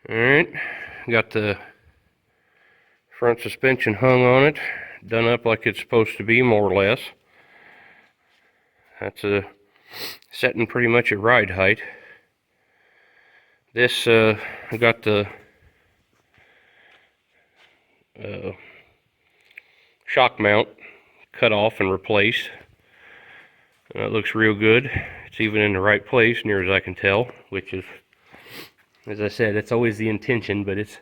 Alright, got the front suspension hung on it, done up like it's supposed to be, more or less. That's setting pretty much at ride height. This, I got the shock mount cut off and replaced. It looks real good. It's even in the right place, near as I can tell, which is, as I said, it's always the intention, but it's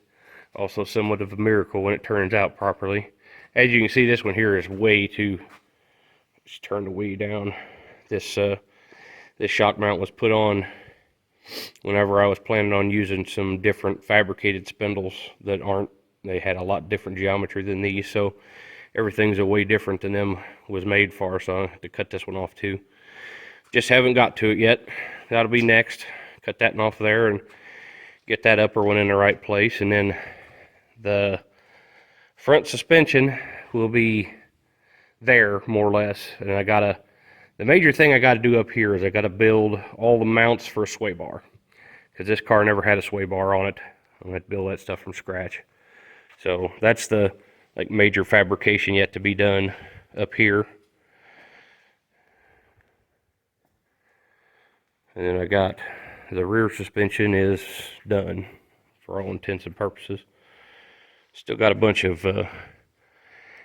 also somewhat of a miracle when it turns out properly. As you can see, this one here is way too, just turned way down. This shock mount was put on whenever I was planning on using some different fabricated spindles that aren't, they had a lot different geometry than these, so everything's a way different than them was made for, so I have to cut this one off too. Just haven't got to it yet. That'll be next. Cut that one off there and get that upper one in the right place, and then the front suspension will be there more or less. And the major thing I gotta do up here is I gotta build all the mounts for a sway bar, because this car never had a sway bar on it. I'm gonna have to build that stuff from scratch. So that's the major fabrication yet to be done up here. And then I got the rear suspension is done for all intents and purposes. Still got a bunch of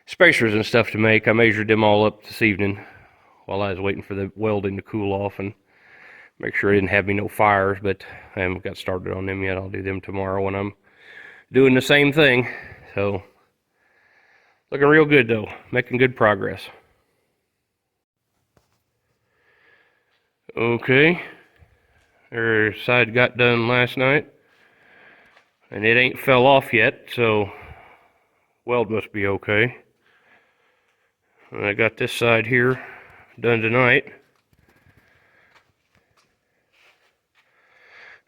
spacers and stuff to make. I measured them all up this evening while I was waiting for the welding to cool off and make sure I didn't have me no fires, but I haven't got started on them yet. I'll do them tomorrow when I'm doing the same thing. So, looking real good though, making good progress. Okay. Their side got done last night, and it ain't fell off yet, so weld must be okay. And I got this side here done tonight.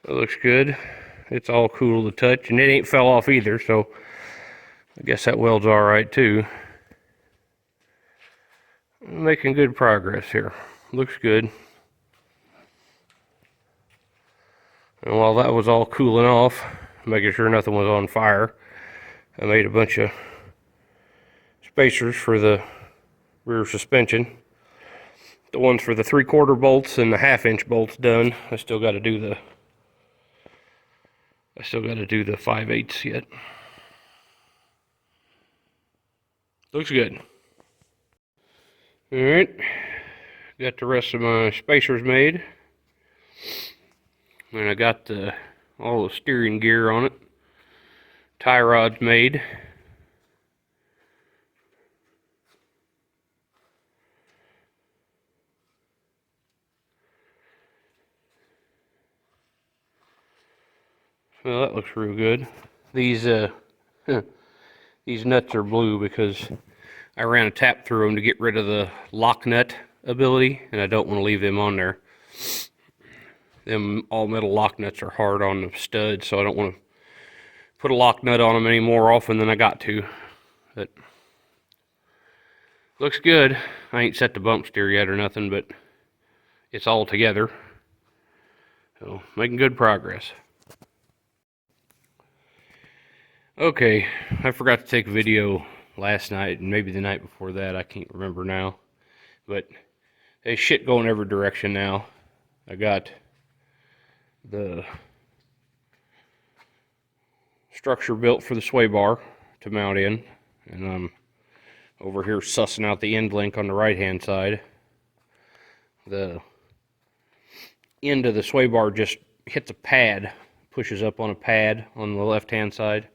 It looks good. It's all cool to touch, and it ain't fell off either, so I guess that weld's all right too. Making good progress here. Looks good. And while that was all cooling off, making sure nothing was on fire, I made a bunch of spacers for the rear suspension. The ones for the 3/4 bolts and the 1/2-inch bolts done. I still got to do the 5/8 yet. Looks good. All right, got the rest of my spacers made. And I got all the steering gear on it. Tie rods made. Well, that looks real good. These these nuts are blue because I ran a tap through them to get rid of the lock nut ability, and I don't want to leave them on there. Them all metal lock nuts are hard on the studs, so I don't want to put a lock nut on them any more often than I got to. But looks good. I ain't set the bump steer yet or nothing, but it's all together. So making good progress. Okay, I forgot to take a video last night and maybe the night before that. I can't remember now. But there's shit going every direction now. I got the structure built for the sway bar to mount in, and I'm over here sussing out the end link on the right hand side. The end of the sway bar just hits a pad, pushes up on a pad on the left hand side.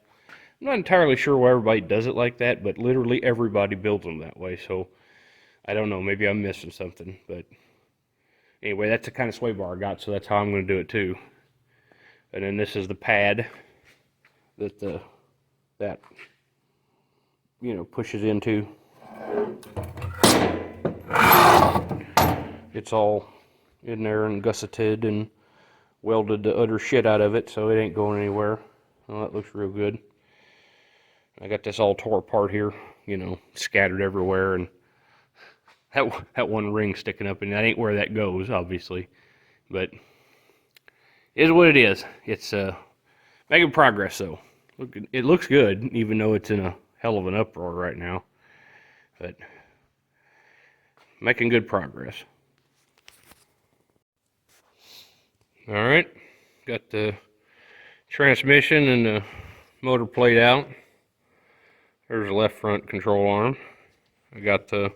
I'm not entirely sure why everybody does it like that, but literally everybody builds them that way, so I don't know, maybe I'm missing something, but anyway, that's the kind of sway bar I got, so that's how I'm going to do it too. And then this is the pad that pushes into. It's all in there and gusseted and welded the utter shit out of it, so it ain't going anywhere. Well, that looks real good. I got this all tore apart here, scattered everywhere, and that one ring sticking up, and that ain't where that goes, obviously, but it is what it is. It's Making progress though. Look, it looks good, even though it's in a hell of an uproar right now. But making good progress. All right, got the transmission and the motor plate out. There's the left front control arm. I got the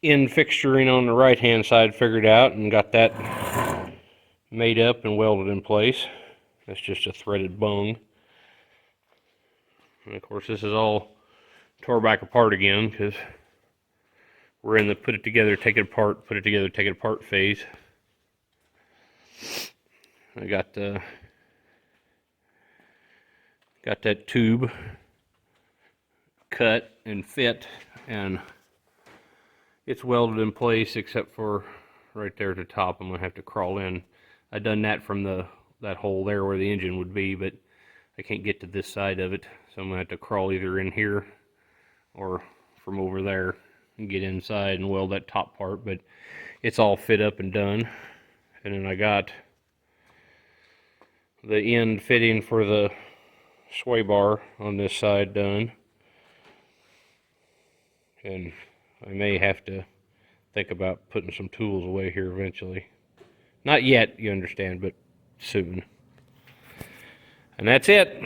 end fixturing on the right hand side figured out and got that made up and welded in place. That's just a threaded bung. And of course this is all tore back apart again because we're in the put it together, take it apart, put it together, take it apart phase. I got that tube cut and fit, and it's welded in place except for right there at the top. I'm gonna have to crawl in. I done that from that hole there where the engine would be, but I can't get to this side of it, so I'm gonna have to crawl either in here or from over there and get inside and weld that top part. But it's all fit up and done. And then I got the end fitting for the sway bar on this side done. And I may have to think about putting some tools away here eventually. Not yet, you understand, but soon. And that's it.